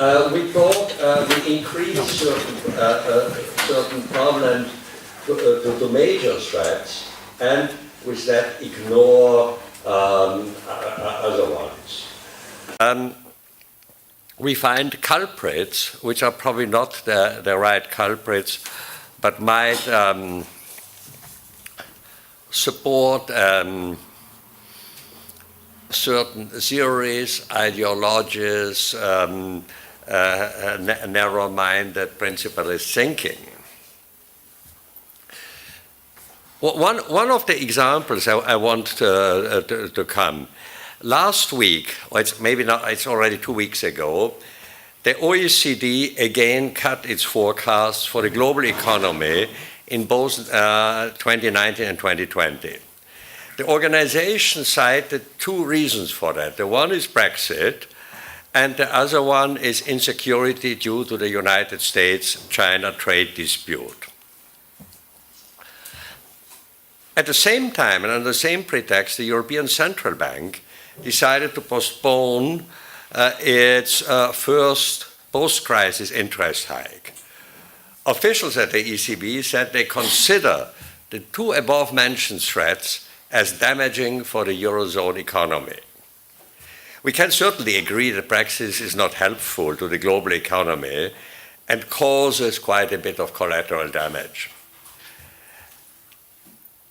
we increase certain problems to major threats, and with that ignore other ones. We find culprits, which are probably not the right culprits, but might support certain theories, ideologies, narrow-minded principalist thinking. One of the examples I want to come. Last week, or it's already 2 weeks ago, the OECD again cut its forecast for the global economy in both 2019 and 2020. The organization cited 2 reasons for that. The one is Brexit, and the other one is insecurity due to the United States-China trade dispute. At the same time, and under the same pretext, the European Central Bank decided to postpone its first post-crisis interest hike. Officials at the ECB said they consider the 2 above-mentioned threats as damaging for the Eurozone economy. We can certainly agree that Brexit is not helpful to the global economy and causes quite a bit of collateral damage.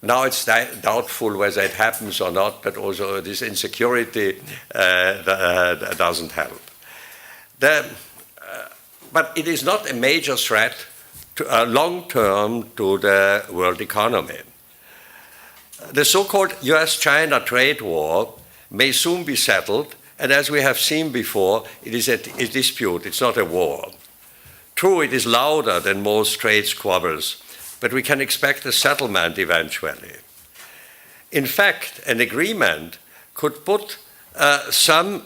Now it's doubtful whether it happens or not, but also this insecurity doesn't help. But it is not a major threat long-term to the world economy. The so-called US-China trade war may soon be settled, and as we have seen before, it is a dispute, it's not a war. True, it is louder than most trade squabbles, but we can expect a settlement eventually. In fact, an agreement could put some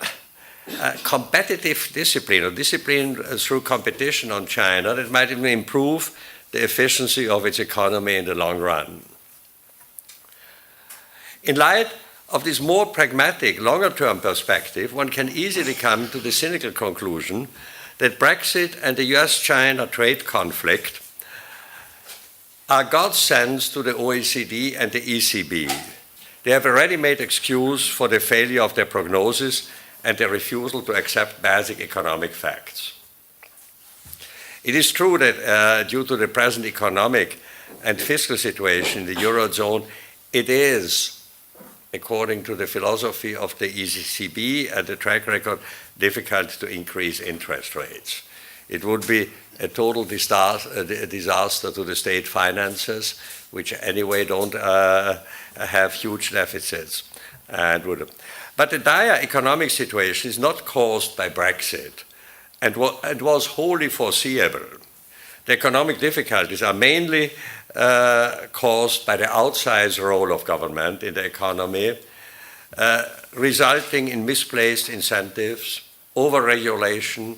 competitive discipline, or discipline through competition on China that might even improve the efficiency of its economy in the long run. In light of this more pragmatic, longer-term perspective, one can easily come to the cynical conclusion that Brexit and the US-China trade conflict are godsends to the OECD and the ECB. They have a ready-made excuse for the failure of their prognosis and their refusal to accept basic economic facts. It is true that due to the present economic and fiscal situation in the Eurozone, it is, according to the philosophy of the ECB and the track record, difficult to increase interest rates. It would be a total disaster to the state finances, which anyway don't have huge deficits. But the dire economic situation is not caused by Brexit and was wholly foreseeable. The economic difficulties are mainly caused by the outsized role of government in the economy, resulting in misplaced incentives, over-regulation,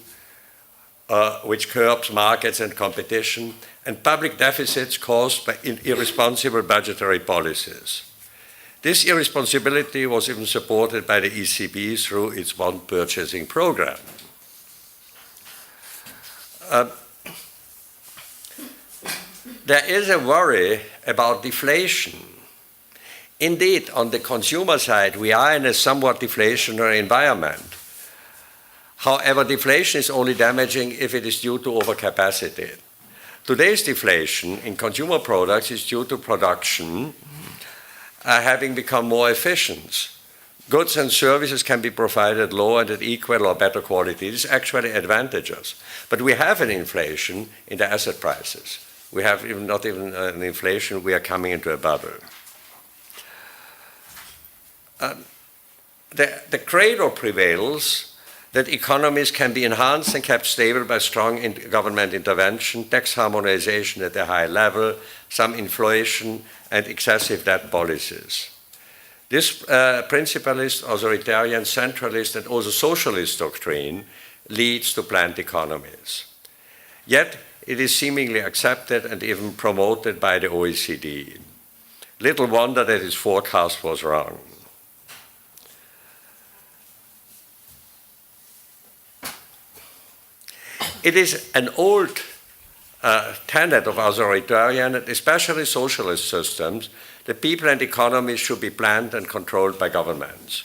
which curbs markets and competition, and public deficits caused by irresponsible budgetary policies. This irresponsibility was even supported by the ECB through its bond purchasing program. There is a worry about deflation. Indeed, on the consumer side, we are in a somewhat deflationary environment. However, deflation is only damaging if it is due to overcapacity. Today's deflation in consumer products is due to production having become more efficient. Goods and services can be provided at lower and at equal or better quality. This is actually advantageous. But we have an inflation in the asset prices. We have not even an inflation, we are coming into a bubble. The credo prevails that economies can be enhanced and kept stable by strong government intervention, tax harmonization at a high level, some inflation, and excessive debt policies. This principalist, authoritarian, centralist, and also socialist doctrine leads to planned economies. Yet, it is seemingly accepted and even promoted by the OECD. Little wonder that its forecast was wrong. It is an old tenet of authoritarian, especially socialist systems, that people and economies should be planned and controlled by governments.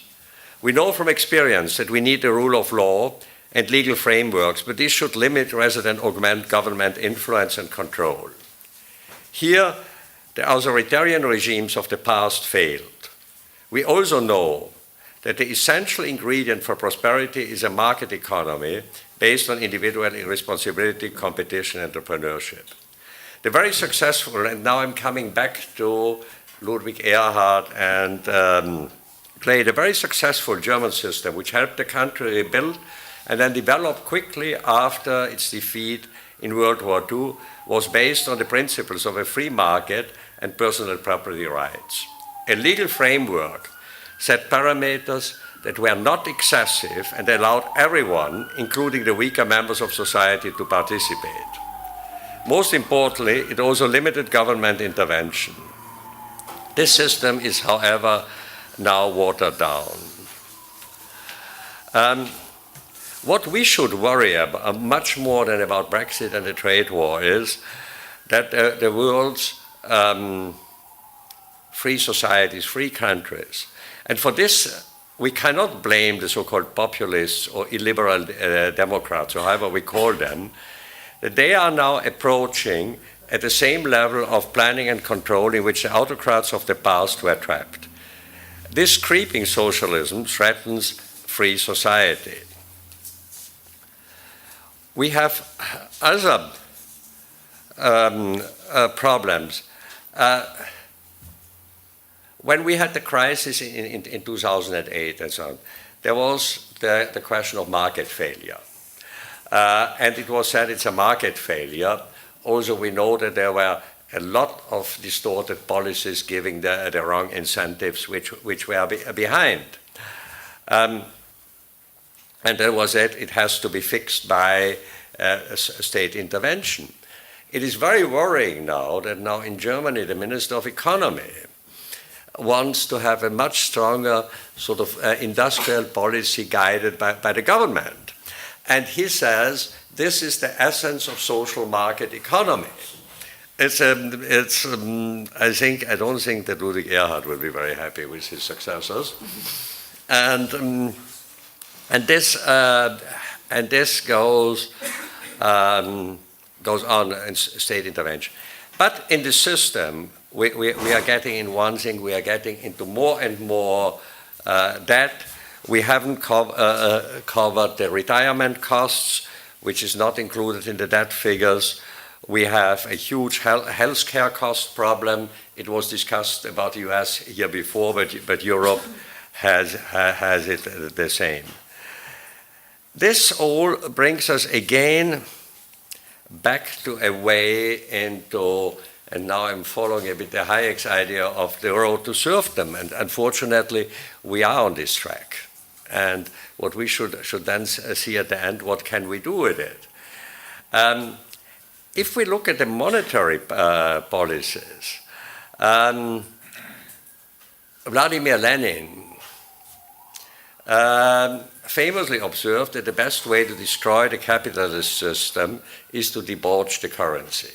We know from experience that we need the rule of law and legal frameworks, but these should limit rather than augment government influence and control. Here, the authoritarian regimes of the past failed. We also know that the essential ingredient for prosperity is a market economy based on individual responsibility, competition, entrepreneurship. The very successful, and now I'm coming back to Ludwig Erhard and Clay, the very successful German system, which helped the country rebuild and then develop quickly after its defeat in World War II, was based on the principles of a free market and personal property rights. A legal framework set parameters that were not excessive and allowed everyone, including the weaker members of society, to participate. Most importantly, it also limited government intervention. This system is, however, now watered down. What we should worry about, much more than about Brexit and the trade war, is that the world's free societies, free countries, and for this we cannot blame the so-called populists or illiberal Democrats, or however we call them, that they are now approaching at the same level of planning and control in which the autocrats of the past were trapped. This creeping socialism threatens free society. We have other problems. When we had the crisis in 2008 and so on, there was the question of market failure. And it was said it's a market failure. Also, we know that there were a lot of distorted policies giving the wrong incentives which were behind. And that was it. It has to be fixed by state intervention. It is very worrying now that now in Germany the Minister of Economy wants to have a much stronger sort of industrial policy guided by the government. And he says this is the essence of social market economy. I don't think that Ludwig Erhard will be very happy with his successors. And this goes on in state intervention. But in the system, we are getting in one thing, we are getting into more and more debt. We haven't covered the retirement costs, which is not included in the debt figures. We have a huge healthcare cost problem. It was discussed about the US here before, but Europe has it the same. This all brings us again back to a way into, and now I'm following a bit the Hayek's idea of the road to serfdom, and unfortunately we are on this track. And what we should then see at the end, what can we do with it? If we look at the monetary policies, Vladimir Lenin famously observed that the best way to destroy the capitalist system is to debauch the currency.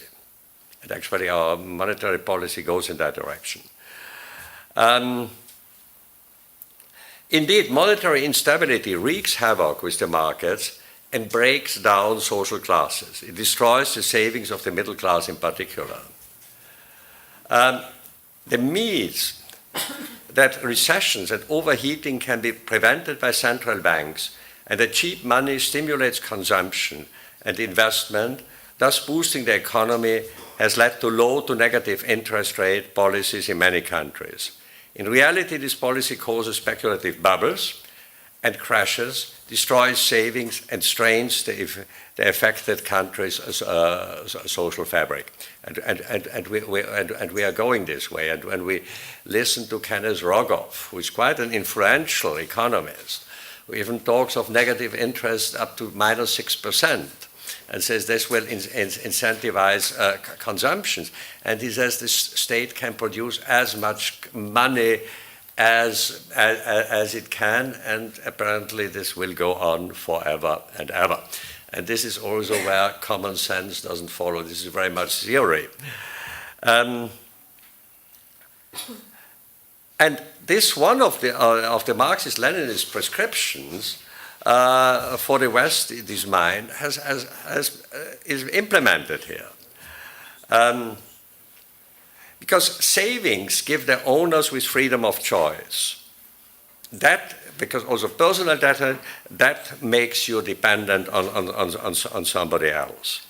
And actually our monetary policy goes in that direction. Indeed, monetary instability wreaks havoc with the markets and breaks down social classes. It destroys the savings of the middle class in particular. The myth that recessions and overheating can be prevented by central banks and that cheap money stimulates consumption and investment, thus boosting the economy, has led to low to negative interest rate policies in many countries. In reality, this policy causes speculative bubbles and crashes, destroys savings, and strains the affected country's social fabric. And we are going this way. And when we listen to Kenneth Rogoff, who is quite an influential economist, who even talks of negative interest up to -6%, and says this will incentivize consumption. And he says this state can produce as much money as it can, and apparently this will go on forever and ever. And this is also where common sense doesn't follow. This is very much theory. And this one of the Marxist-Leninist prescriptions for the West, this mind, is implemented here. Because savings give their owners with freedom of choice. That, because also personal data, that makes you dependent on somebody else.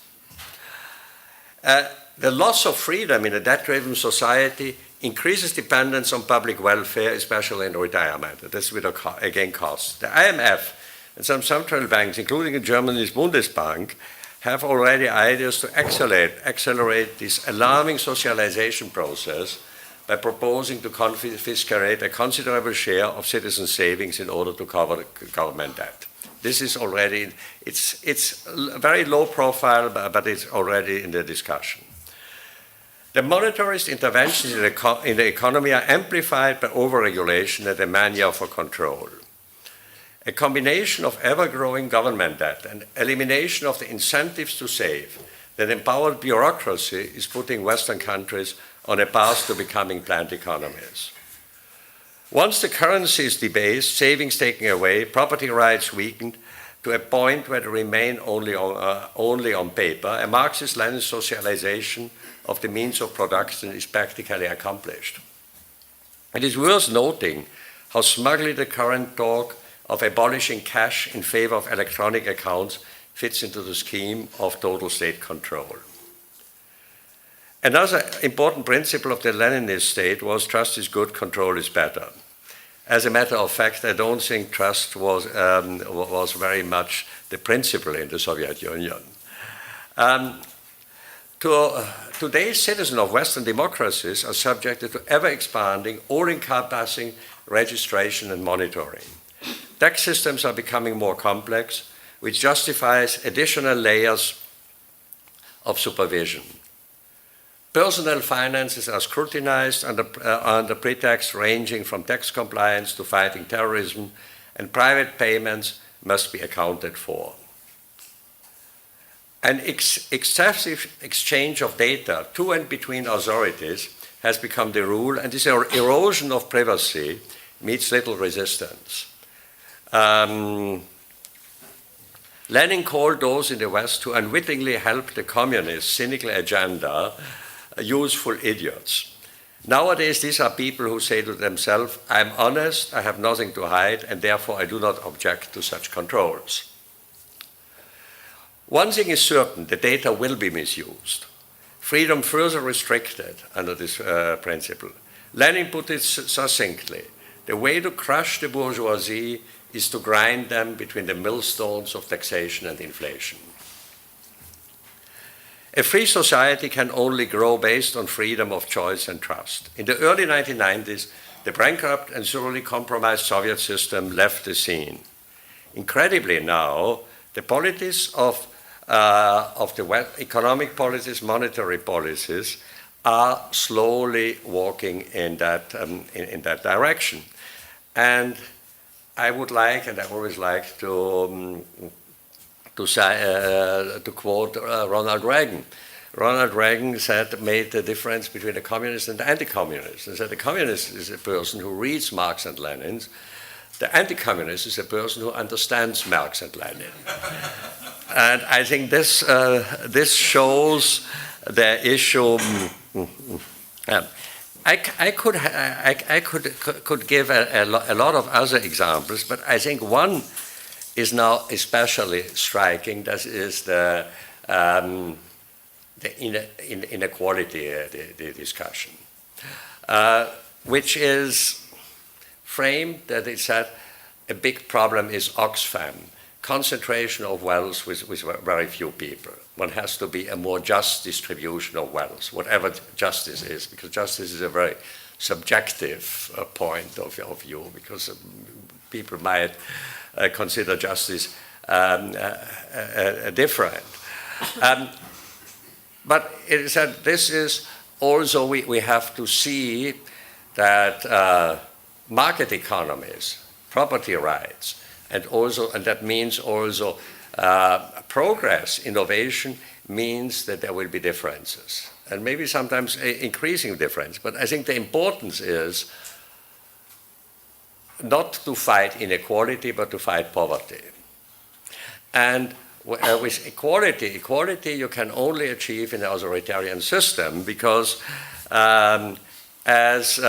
The loss of freedom in a debt-driven society increases dependence on public welfare, especially in retirement. That's with, again, costs. The IMF and some central banks, including in Germany's Bundesbank, have already ideas to accelerate this alarming socialization process by proposing to confiscate a considerable share of citizens' savings in order to cover government debt. This is already, it's very low profile, but it's already in the discussion. The monetarist interventions in the economy are amplified by overregulation and a mania for control. A combination of ever-growing government debt and elimination of the incentives to save that empowered bureaucracy is putting Western countries on a path to becoming planned economies. Once the currency is debased, savings taken away, property rights weakened to a point where they remain only on paper, a Marxist-Leninist socialization of the means of production is practically accomplished. It is worth noting how smugly the current talk of abolishing cash in favor of electronic accounts fits into the scheme of total state control. Another important principle of the Leninist state was trust is good, control is better. As a matter of fact, I don't think trust was very much the principle in the Soviet Union. Today's citizens of Western democracies are subjected to ever-expanding, all-encompassing registration and monitoring. Tax systems are becoming more complex, which justifies additional layers of supervision. Personal finances are scrutinized under pretext ranging from tax compliance to fighting terrorism, and private payments must be accounted for. An excessive exchange of data to and between authorities has become the rule, and this erosion of privacy meets little resistance. Lenin called those in the West who unwittingly helped the communist cynical agenda useful idiots. Nowadays, these are people who say to themselves, I'm honest, I have nothing to hide, and therefore I do not object to such controls. One thing is certain, the data will be misused. Freedom further restricted under this principle. Lenin put it succinctly, the way to crush the bourgeoisie is to grind them between the millstones of taxation and inflation. A free society can only grow based on freedom of choice and trust. In the early 1990s, the bankrupt and thoroughly compromised Soviet system left the scene. Incredibly now, the policies of the West, economic policies, monetary policies, are slowly walking in that direction. And I would like, and I always like to quote Ronald Reagan. Ronald Reagan made the difference between the communist and the anti-communist. He said the communist is a person who reads Marx and Lenin. The anti-communist is a person who understands Marx and Lenin. And I think this shows the issue. I could give a lot of other examples, but I think one is now especially striking. That is the inequality the discussion, which is framed that it said a big problem is Oxfam, concentration of wealth with very few people. One has to be a more just distribution of wealth, whatever justice is, because justice is a very subjective point of view, because people might consider justice different. But it is that this is also, we have to see that market economies, property rights, and that means also progress, innovation, means that there will be differences, and maybe sometimes increasing difference. But I think the importance is not to fight inequality, but to fight poverty. And with equality you can only achieve in an authoritarian system, because as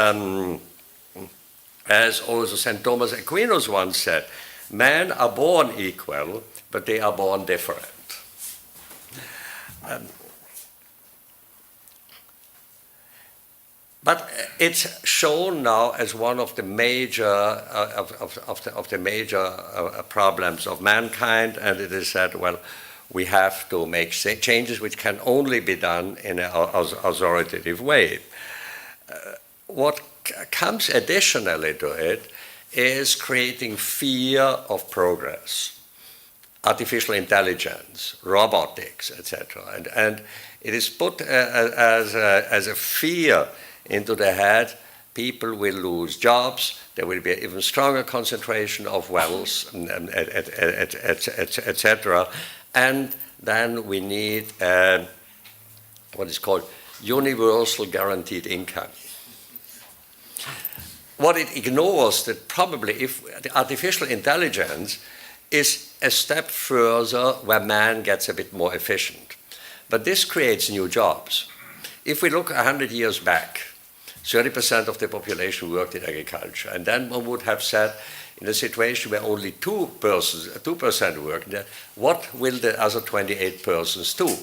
also St. Thomas Aquinas once said, men are born equal, but they are born different. But it's shown now as one of the major problems of mankind, and it is said, well, we have to make changes which can only be done in an authoritative way. What comes additionally to it is creating fear of progress. Artificial intelligence, robotics, etc. And it is put as a fear into the head. People will lose jobs, there will be an even stronger concentration of wealth, etc. And then we need what is called universal guaranteed income. What it ignores, that probably if the artificial intelligence is a step further where man gets a bit more efficient. But this creates new jobs. If we look 100 years back, 30% of the population worked in agriculture, and then one would have said, in a situation where only 2% work, what will the other 28 persons do?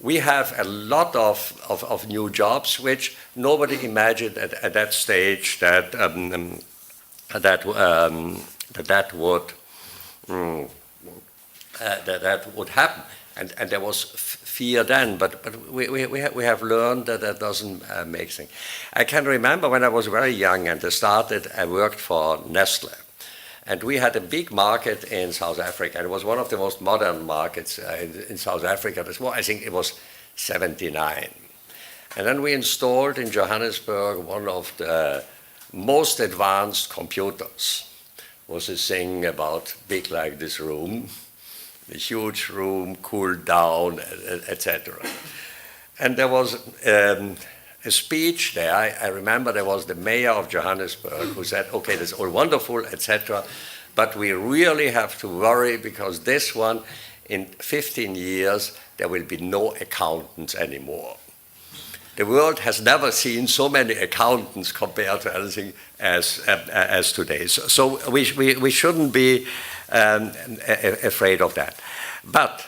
We have a lot of new jobs which nobody imagined at that stage that would happen, and there was fear then. But we have learned that that doesn't make things. I can remember when I was very young and I worked for Nestle, and we had a big market in South Africa. It was one of the most modern markets in South Africa. I think it was 1979, and then we installed in Johannesburg one of the most advanced computers. Was a thing about big like this room, a huge room, cooled down, etc. And there was a speech there. I remember there was the mayor of Johannesburg who said, okay, that's all wonderful, etc., but we really have to worry, because this one, in 15 years, there will be no accountants anymore. The world has never seen so many accountants compared to anything as today. So we shouldn't be afraid of that. But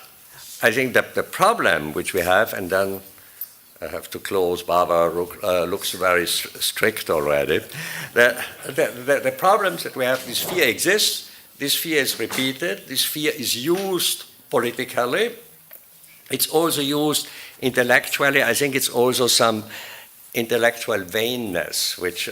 I think that the problem which we have, and then I have to close, Barbara looks very strict already. The problems that we have, this fear exists, this fear is repeated, this fear is used politically, it's also used intellectually. I think it's also some intellectual vainness which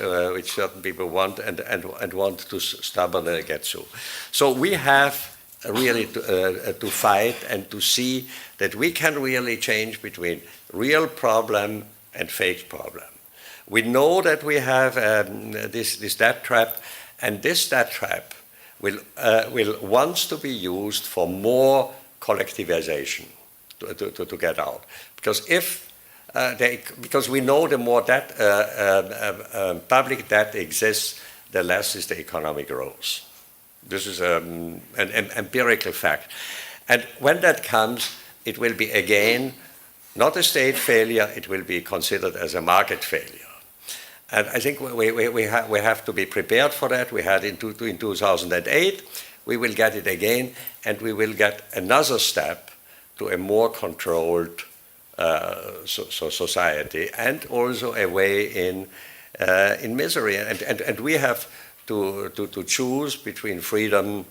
certain people want and want to stubbornly get through. So we have really to fight and to see that we can really change between real problem and fake problem. We know that we have this debt trap, and this debt trap will want to be used for more collectivization to get out. Because because we know the more debt, public debt exists, the less is the economic growth. This is an empirical fact. And when that comes, it will be again not a state failure, it will be considered as a market failure. And I think we have to be prepared for that. We had in 2008, we will get it again, and we will get another step to a more controlled society, and also a way in misery. And we have to choose between freedom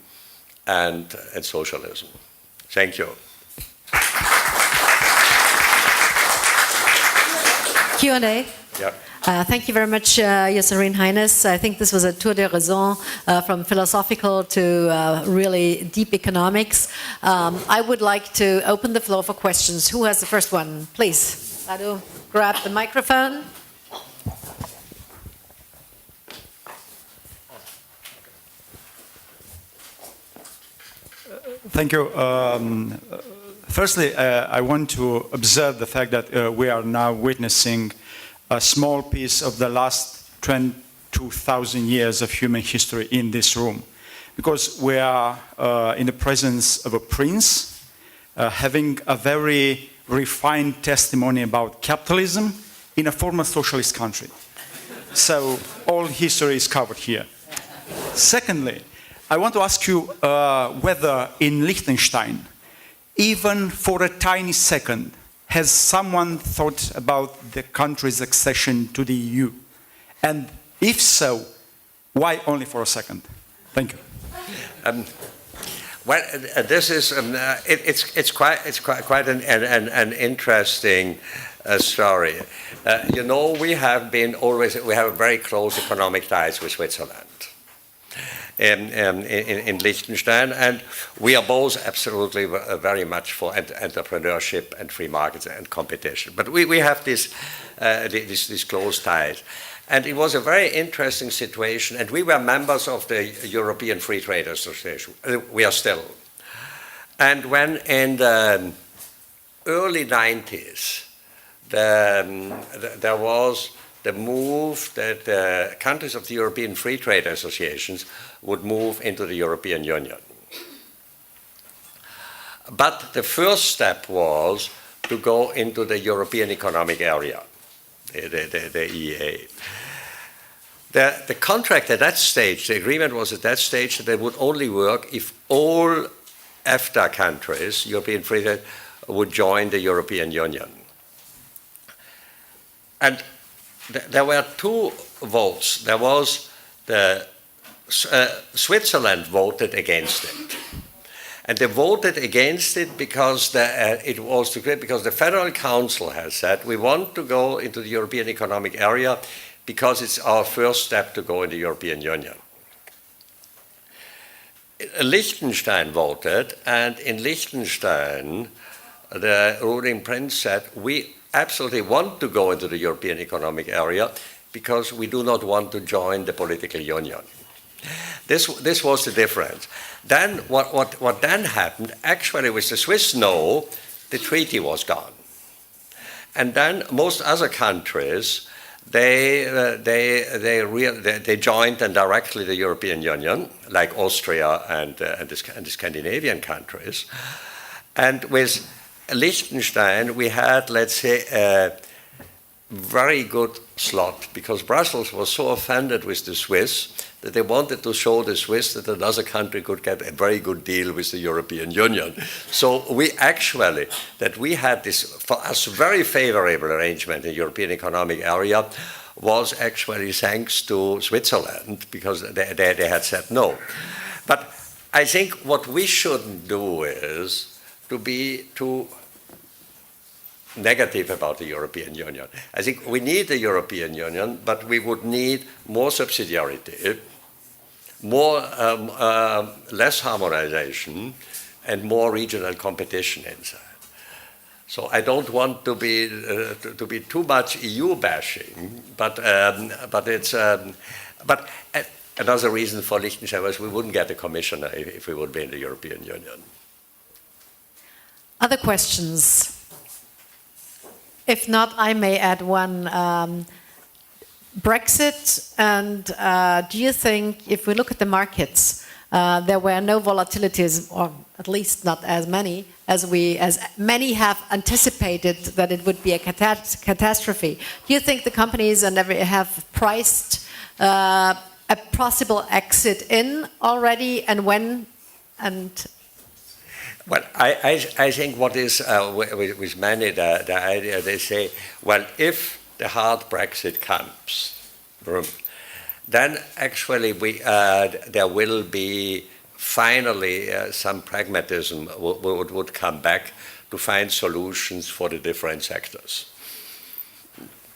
and socialism. Thank you. Q&A. Yeah. Thank you very much, Your Serene Highness. I think this was a tour de raison from philosophical to really deep economics. I would like to open the floor for questions. Who has the first one? Please, Radu, grab the microphone. Thank you. Firstly, I want to observe the fact that we are now witnessing a small piece of the last 22,000 years of human history in this room. Because we are in the presence of a prince having a very refined testimony about capitalism in a former socialist country. So all history is covered here. Secondly, I want to ask you whether in Liechtenstein, even for a tiny second, has someone thought about the country's accession to the EU? And if so, why only for a second? Thank you. Well, this is it's quite an interesting story. You know, we have very close economic ties with Switzerland in Liechtenstein, and we are both absolutely very much for entrepreneurship and free markets and competition. But we have these close ties. And it was a very interesting situation, and we were members of the European Free Trade Association. We are still. And when in the early 90s, there was the move that the countries of the European Free Trade Associations would move into the European Union. But the first step was to go into the European Economic Area, the EEA. The contract at that stage, the agreement was at that stage that it would only work if all EFTA countries, European Free Trade, would join the European Union. And there were two votes. There was Switzerland voted against it. And they voted against it because because the Federal Council has said we want to go into the European Economic Area because it's our first step to go in the European Union. Liechtenstein voted, and in Liechtenstein, the ruling prince said, we absolutely want to go into the European Economic Area because we do not want to join the political union. This was the difference. Then what then happened, actually with the Swiss no, the treaty was gone. And then most other countries, they joined then directly the European Union, like Austria and the Scandinavian countries. And with Liechtenstein, we had, let's say, a very good slot, because Brussels was so offended with the Swiss that they wanted to show the Swiss that another country could get a very good deal with the European Union. So we had this, for us, very favorable arrangement in the European Economic Area was actually thanks to Switzerland, because they had said no. But I think what we shouldn't do is to be too negative about the European Union. I think we need the European Union, but we would need more subsidiarity, less harmonization, and more regional competition inside. So I don't want to be too much EU bashing, but another reason for Liechtenstein was we wouldn't get a commissioner if we would be in the European Union. Other questions? If not, I may add one. Brexit, and do you think, if we look at the markets, there were no volatilities, or at least not as many as many have anticipated that it would be a catastrophe? Do you think the companies have priced a possible exit in already, and when? And well, I think what is with many the idea, they say, well, if the hard Brexit comes, then actually there will be finally some pragmatism would come back to find solutions for the different sectors,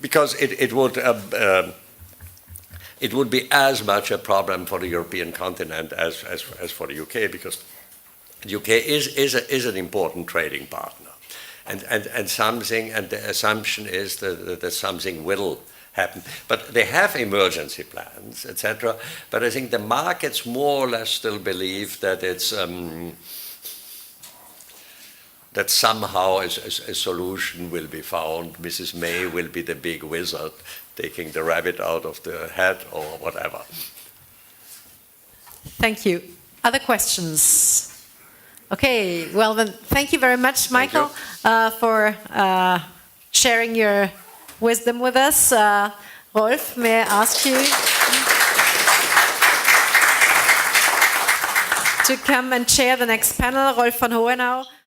because it would be as much a problem for the European continent as for the UK, because the UK is an important trading partner, and the assumption is that something will happen. But they have emergency plans, etc. But I think the markets more or less still believe that it's that somehow a solution will be found. Mrs. May will be the big wizard taking the rabbit out of the hat or whatever. Thank you. Other questions? Okay, well then, thank you very much, Michael, for sharing your wisdom with us. Rolf, may I ask you to come and chair the next panel? Rolf von Hohenau.